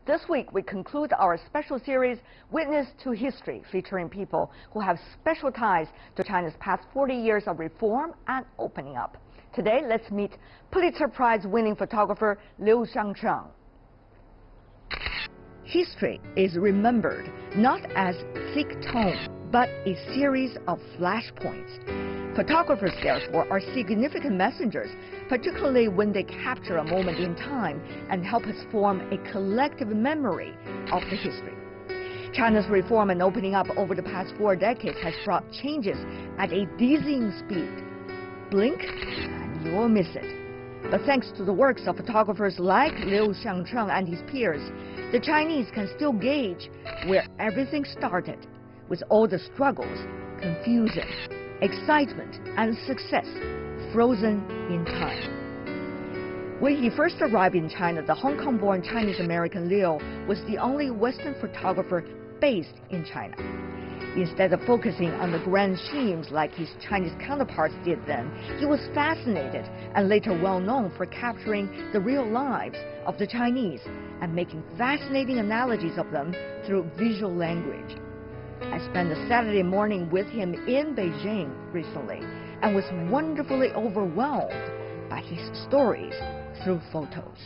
This week, we conclude our special series, Witness to History, featuring people who have special ties to China's past 40 years of reform and opening up. Today, let's meet Pulitzer Prize-winning photographer Liu Heung Shing. History is remembered not as thick tome, but a series of flashpoints. Photographers, therefore, are significant messengers, particularly when they capture a moment in time and help us form a collective memory of the history. China's reform and opening up over the past 4 decades has brought changes at a dizzying speed. Blink and you will miss it. But thanks to the works of photographers like Liu Heung Shing and his peers, the Chinese can still gauge where everything started, with all the struggles, confusion, excitement, and success frozen in time. When he first arrived in China, the Hong Kong-born Chinese-American Liu was the only Western photographer based in China. Instead of focusing on the grand schemes like his Chinese counterparts did then, he was fascinated and later well known for capturing the real lives of the Chinese and making fascinating analogies of them through visual language. I spent a Saturday morning with him in Beijing recently and was wonderfully overwhelmed by his stories through photos.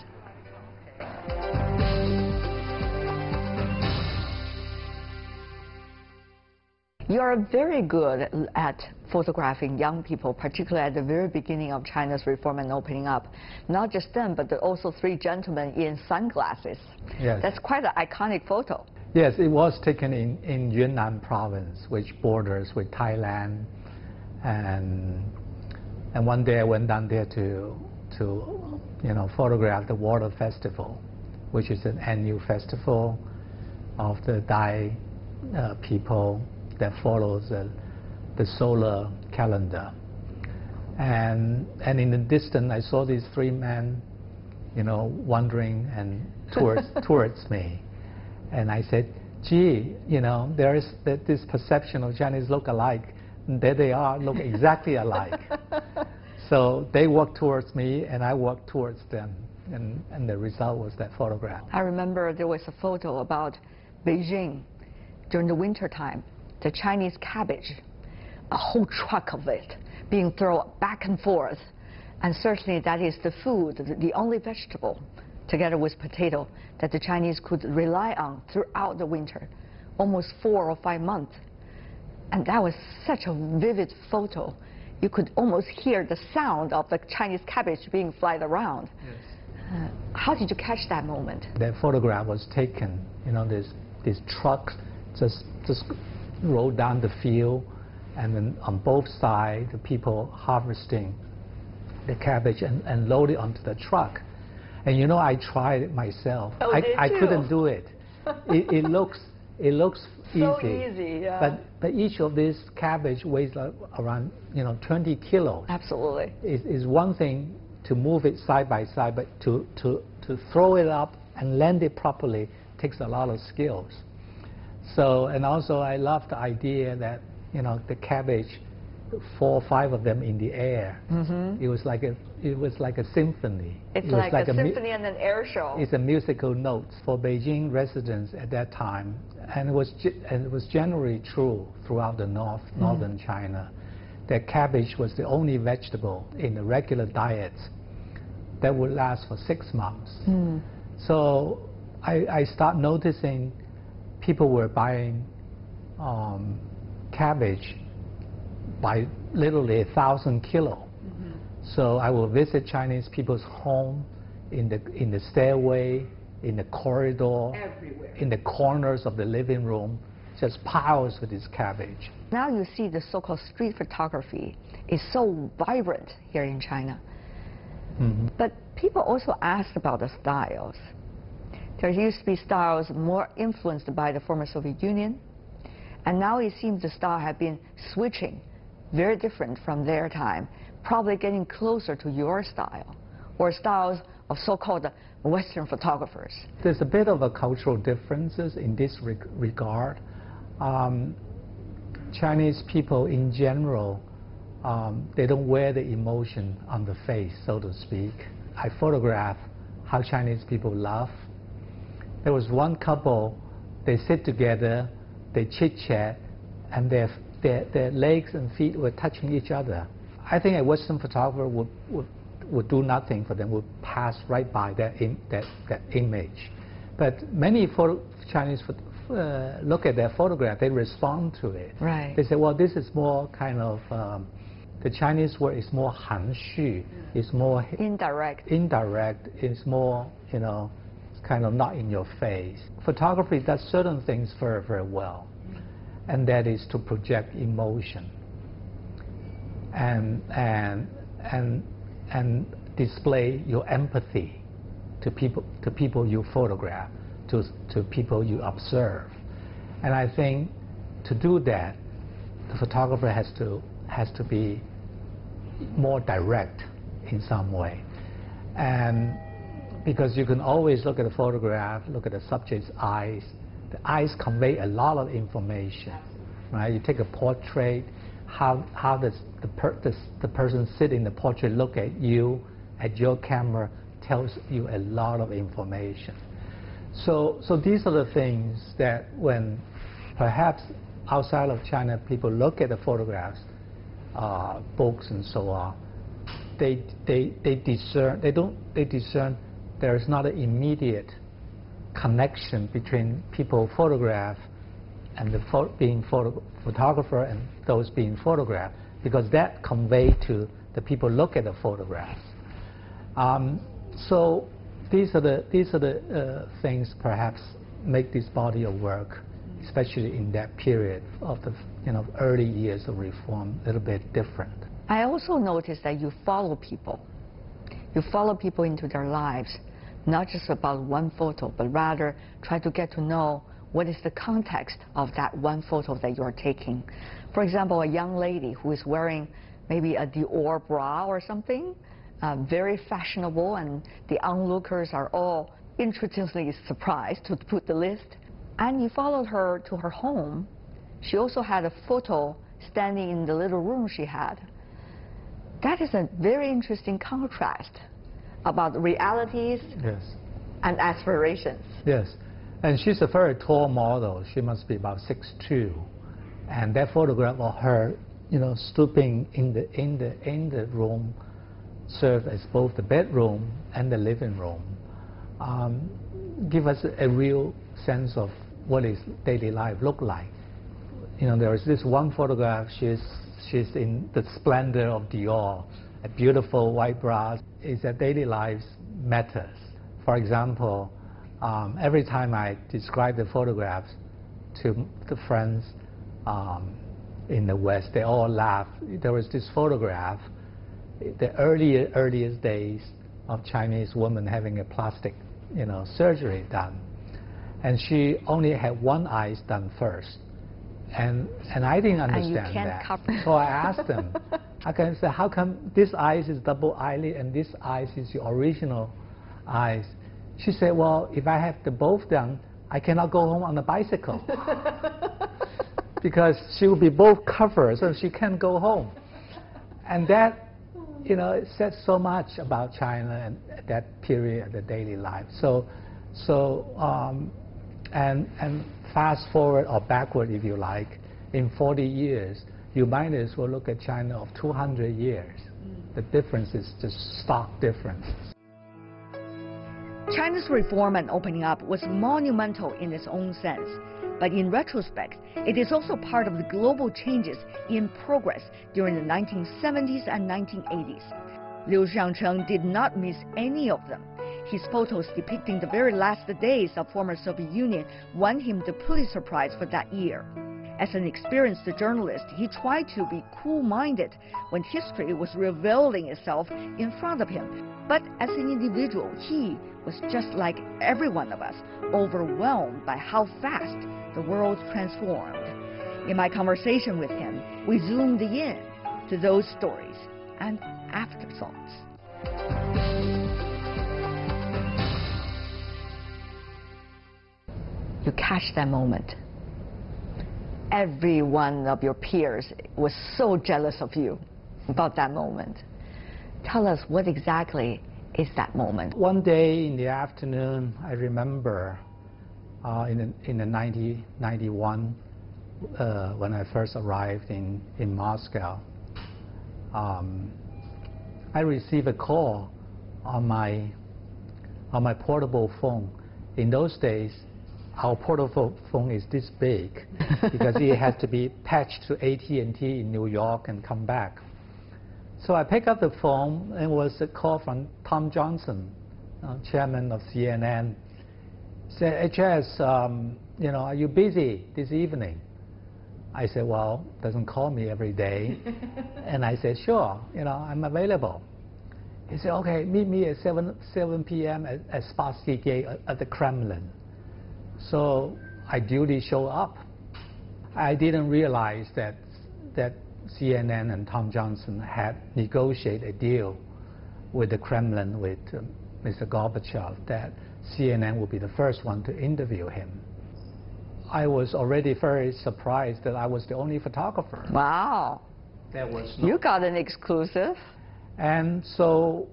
You are very good at photographing young people, particularly at the very beginning of China's reform and opening up. Not just them, but also 3 gentlemen in sunglasses. Yes. That's quite an iconic photo. Yes, it was taken in Yunnan province, which borders with Thailand. And one day I went down there to photograph the Water Festival, which is an annual festival of the Dai people that follows the solar calendar. And in the distance, I saw these 3 men, wandering and towards me. And I said, gee, there is this perception of Chinese look alike. And there they are, look exactly alike. So they walked towards me, and I walked towards them. And the result was that photograph. I remember there was a photo about Beijing during the winter time. The Chinese cabbage, a whole truck of it, being thrown back and forth. And certainly that is the food, the only vegetable, together with potato, that the Chinese could rely on throughout the winter, almost 4 or 5 months. And that was such a vivid photo. You could almost hear the sound of the Chinese cabbage being flied around. Yes. How did you catch that moment? That photograph was taken, this truck just rolled down the field, and then on both sides, the people harvesting the cabbage and load it onto the truck. And I tried it myself. Oh, I couldn't do it. It looks so easy. Easy, yeah. But each of these cabbage weighs around 20 kilos. Absolutely. It's one thing to move it side by side, but to throw it up and land it properly takes a lot of skills. So, and also I love the idea that the cabbage, 4 or 5 of them in the air. Mm-hmm. It was like a symphony. It's like a symphony and an air show. It's a musical notes for Beijing residents at that time, and it was generally true throughout the northern China, that cabbage was the only vegetable in the regular diets that would last for 6 months. Mm. So I start noticing people were buying cabbage by literally 1,000 kilos. Mm-hmm. So I will visit Chinese people's home, in the stairway, in the corridor, everywhere, in the corners of the living room, just piles with this cabbage. Now you see the so-called street photography is so vibrant here in China. Mm-hmm. But people also ask about the styles. There used to be styles more influenced by the former Soviet Union, and now it seems the style have been switching, very different from their time, probably getting closer to your style, or styles of so-called Western photographers. There's a bit of a cultural differences in this regard. Chinese people in general, they don't wear the emotion on the face, so to speak. I photograph how Chinese people laugh, There was one couple, they sit together, they chit-chat, and their legs and feet were touching each other. I think a Western photographer would do nothing for them, would pass right by that image. But many Chinese look at their photograph, they respond to it. Right. They say, well, this is more kind of, the Chinese word is more 含蓄, it's more indirect. Indirect, it's more, you know, it's kind of not in your face. Photography does certain things very, very well, and that is to project emotion and display your empathy to people you photograph, to people you observe. And I think to do that, the photographer has to be more direct in some way. And because you can always look at a photograph, look at the subject's eyes. The eyes convey a lot of information, right? You take a portrait, how does the person sitting in the portrait look at you, at your camera, tells you a lot of information. So these are the things that when perhaps outside of China people look at the photographs, books and so on, they discern there is not an immediate connection between people photographed and the photographer and those being photographed, because that convey to the people look at the photographs. So these are the things perhaps make this body of work, especially in that period of the early years of reform, a little bit different. I also noticed that you follow people. You follow people into their lives, not just about one photo, but rather try to get to know what is the context of that one photo that you're taking. For example, a young lady who is wearing maybe a Dior bra or something, very fashionable, and the onlookers are all interestingly surprised, to put the list. And you followed her to her home. She also had a photo standing in the little room she had. That is a very interesting contrast about realities yes. and aspirations. Yes, and she's a very tall model. She must be about 6'2", and that photograph of her, stooping in the room, served as both the bedroom and the living room. Give us a real sense of what is daily life look like. There is this one photograph. She's in the splendor of Dior, a beautiful white bra. Is that daily life matters. For example, every time I describe the photographs to the friends in the West, they all laugh. There was this photograph, the earliest days of Chinese women having a plastic, surgery done, and she only had one eye done first, and I didn't understand that. So I asked them, how come this eye is double eyelid and this eye is your original eyes? She said, well, if I have the both done, I cannot go home on a bicycle because she will be both covered, so she can't go home. And that, it says so much about China and that period of the daily life. And fast forward or backward, if you like, in 40 years, you might as well look at China of 200 years. The difference is just stark difference. China's reform and opening up was monumental in its own sense. But in retrospect, it is also part of the global changes in progress during the 1970s and 1980s. Liu Heung Shing did not miss any of them. His photos depicting the very last days of former Soviet Union won him the Pulitzer Prize for that year. As an experienced journalist, he tried to be cool-minded when history was revealing itself in front of him. But as an individual, he was just like every one of us, overwhelmed by how fast the world transformed. In my conversation with him, we zoomed in to those stories and afterthoughts. You catch that moment. Every one of your peers was so jealous of you about that moment. Tell us, what exactly is that moment? One day in the afternoon, I remember in the 1991 when I first arrived in Moscow. I received a call on my portable phone. In those days, our portable phone is this big because it had to be patched to AT&T in New York and come back. So I picked up the phone, and it was a call from Tom Johnson, chairman of CNN. Said, HS, are you busy this evening? I said, well, doesn't call me every day. And I said, sure, I'm available. He said, okay, meet me at 7 p.m. at Spassky Gate at the Kremlin. So I duly show up. I didn't realize that CNN and Tom Johnson had negotiated a deal with the Kremlin, with Mr. Gorbachev, that CNN would be the first one to interview him. I was already very surprised that I was the only photographer. Wow. You got an exclusive. And so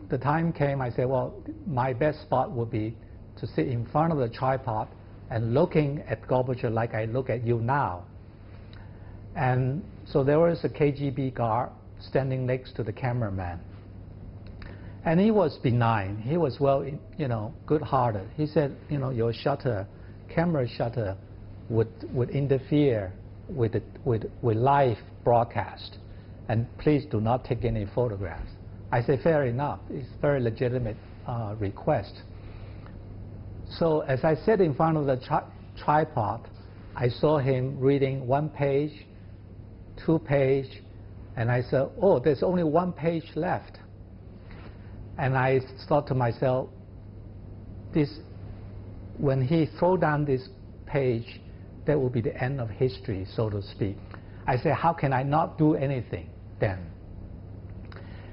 the time came, I said, well, my best spot would be to sit in front of the tripod and looking at Gorbachev like I look at you now. And so there was a KGB guard standing next to the cameraman. And he was benign. He was good-hearted. He said, your camera shutter would interfere with live broadcast, and please do not take any photographs. I said, fair enough. It's a very legitimate request. So as I sat in front of the tripod, I saw him reading 1 page, 2 page, and I said, oh, there's only 1 page left. And I thought to myself, when he throw down this page, that will be the end of history, so to speak. I said, how can I not do anything then?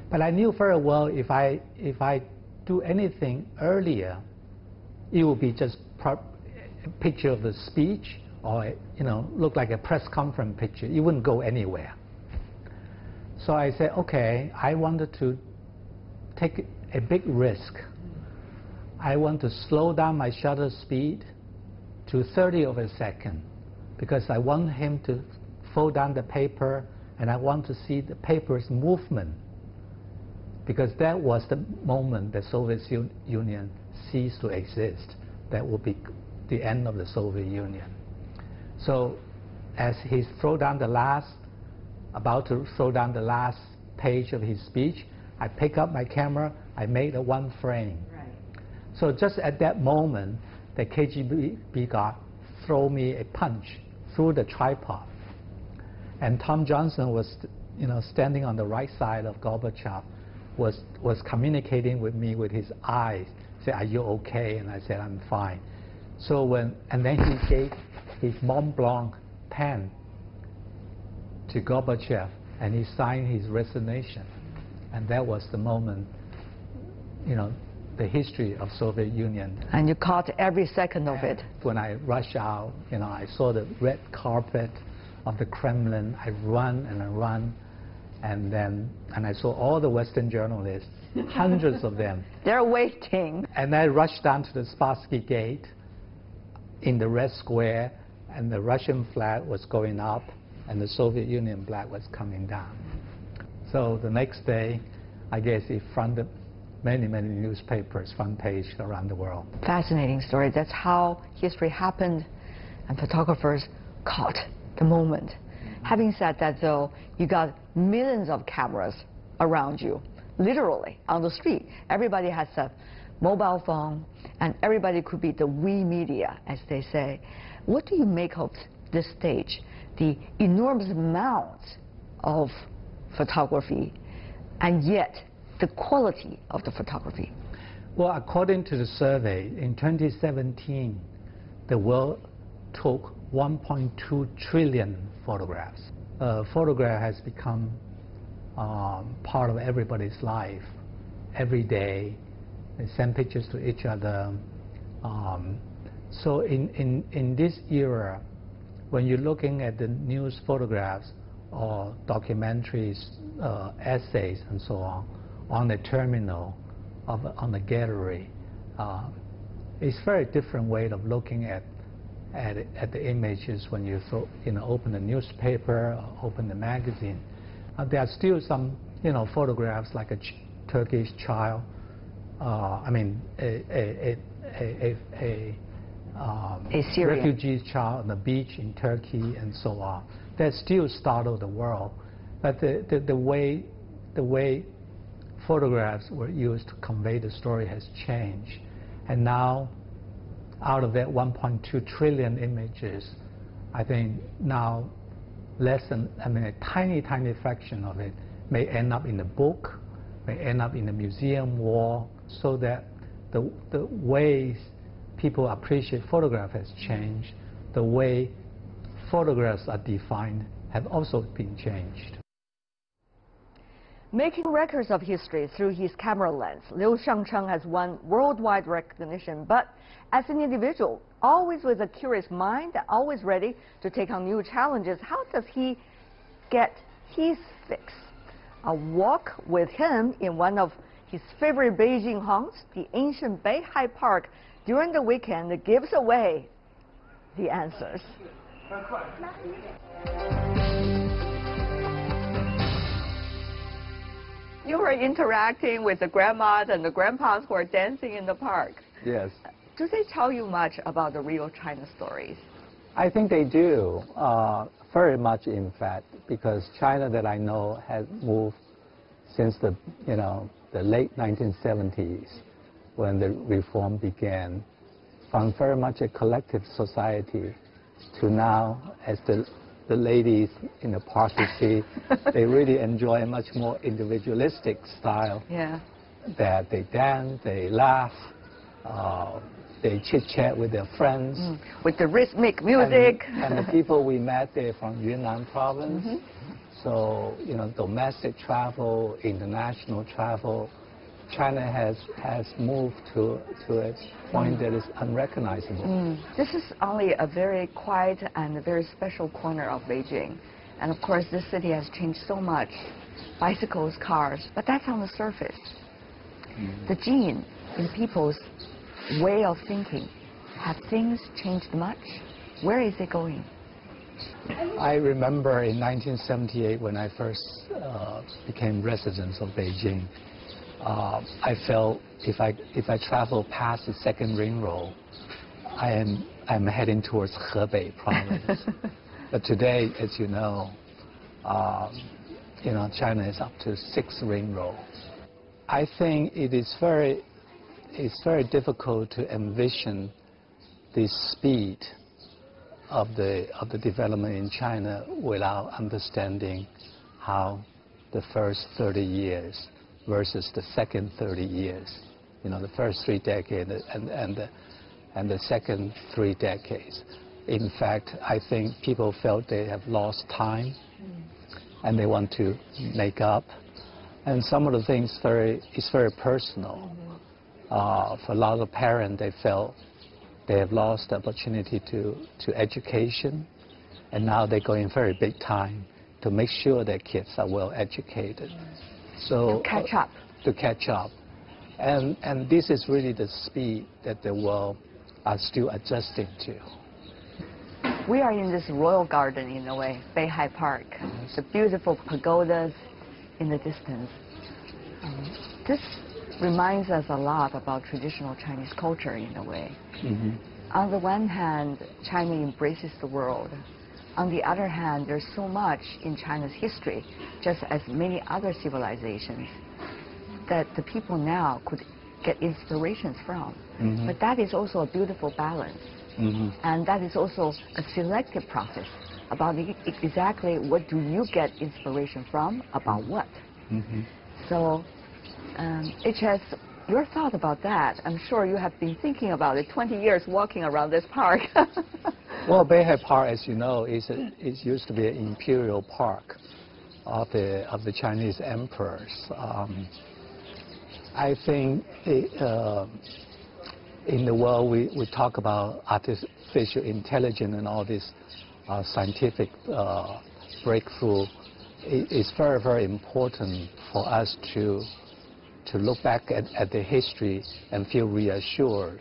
But I knew very well if I do anything earlier, it would be just a picture of the speech, or look like a press conference picture. It wouldn't go anywhere. So I said, okay, I wanted to take a big risk. I want to slow down my shutter speed to 30 of a second, because I want him to fold down the paper, and I want to see the paper's movement, because that was the moment the Soviet Union ceased to exist. That would be the end of the Soviet Union. So as he's about to throw down the last page of his speech, I pick up my camera, I make the 1 frame. Right. So just at that moment, the KGB guard threw me a punch through the tripod. And Tom Johnson was standing on the right side of Gorbachev, was communicating with me with his eyes, said, are you okay? And I said, I'm fine. So and then he gave his Mont Blanc pen to Gorbachev, and he signed his resignation. And that was the moment, the history of Soviet Union. And you caught every second of it. When I rushed out, I saw the red carpet of the Kremlin. I run and I run, and I saw all the Western journalists, hundreds of them. They're waiting. And I rushed down to the Spassky Gate in the Red Square, and the Russian flag was going up, and the Soviet Union flag was coming down. So the next day, I guess it fronted many, many newspapers, front page around the world. Fascinating story. That's how history happened, and photographers caught the moment. Having said that, though, you got millions of cameras around you, literally, on the street. Everybody has a mobile phone, and everybody could be the we media, as they say. What do you make of this stage, the enormous amounts of photography, and yet the quality of the photography? Well, according to the survey, in 2017, the world took 1.2 trillion photographs. Photograph has become part of everybody's life. Every day, they send pictures to each other. So in this era, when you're looking at the news photographs or documentaries, essays, and so on the terminal, on the gallery, it's a very different way of looking at the images when you open the newspaper or open the magazine. There are still some photographs like a Turkish child, a refugee child on the beach in Turkey and so on. That still startle the world, but the way photographs were used to convey the story has changed, and now out of that 1.2 trillion images, I think now less than a tiny fraction of it may end up in the book, may end up in the museum wall, so that the ways people appreciate photograph has changed. The way photographs are defined have also been changed. Making records of history through his camera lens, Liu Heung Shing has won worldwide recognition, but as an individual, always with a curious mind, always ready to take on new challenges, how does he get his fix? A walk with him in one of his favorite Beijing haunts, the ancient Beihai Park, during the weekend gives away the answers. You were interacting with the grandmas and the grandpas who are dancing in the park. Yes. Do they tell you much about the real China stories? I think they do, very much in fact, because China that I know has moved since the late 1970s, when the reform began, from very much a collective society to now, as the ladies in the park, you see, they really enjoy a much more individualistic style. Yeah. That they dance, they laugh, they chit-chat with their friends. With the rhythmic music. And the people we met, they're from Yunnan province. So, domestic travel, international travel, China has moved to a point that is unrecognizable. This is only a very quiet and a very special corner of Beijing. And of course, this city has changed so much. Bicycles, cars, but that's on the surface. The gene in people's way of thinking, have things changed much? Where is it going? I remember in 1978 when I first became resident of Beijing, I felt if I travel past the second ring road, I'm heading towards Hebei province. But today, as you know, China is up to 6 ring roads. I think it's very difficult to envision the speed of the development in China without understanding how the first 30 years versus the second 30 years, the first 3 decades and the second 3 decades. In fact, I think people felt they have lost time and they want to make up. And some of the things is very personal. For a lot of parents, they felt they have lost the opportunity to education, and now they're going very big time to make sure their kids are well educated. So to catch up. To catch up. And this is really the speed that the world are still adjusting to. We are in this royal garden, in a way, Beihai Park. The beautiful pagodas in the distance. This reminds us a lot about traditional Chinese culture, in a way. On the one hand, China embraces the world. On the other hand, there's so much in China's history, just as many other civilizations, that the people now could get inspirations from. But that is also a beautiful balance. And that is also a selective process about exactly what do you get inspiration from, about what. So, HS, your thought about that? I'm sure you have been thinking about it 20 years walking around this park. Well, Beihai Park, as you know, is used to be an imperial park of the Chinese emperors. I think in the world we talk about artificial intelligence and all this scientific breakthrough. It's very, very important for us to look back at the history and feel reassured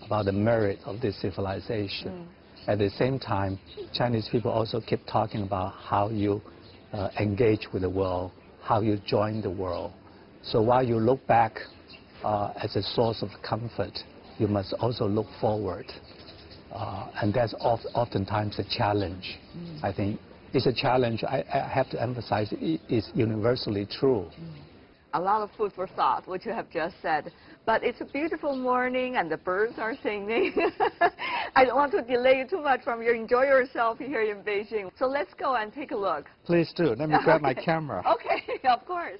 about the merit of this civilization. At the same time, Chinese people also keep talking about how you engage with the world, how you join the world. So while you look back as a source of comfort, you must also look forward. And that's oftentimes a challenge. I think it's a challenge, I have to emphasize, it is universally true. A lot of food for thought, what you have just said. But it's a beautiful morning and the birds are singing. I don't want to delay you too much from you. Enjoy yourself here in Beijing. So let's go and take a look. Please do. Let me grab my camera. Okay, of course.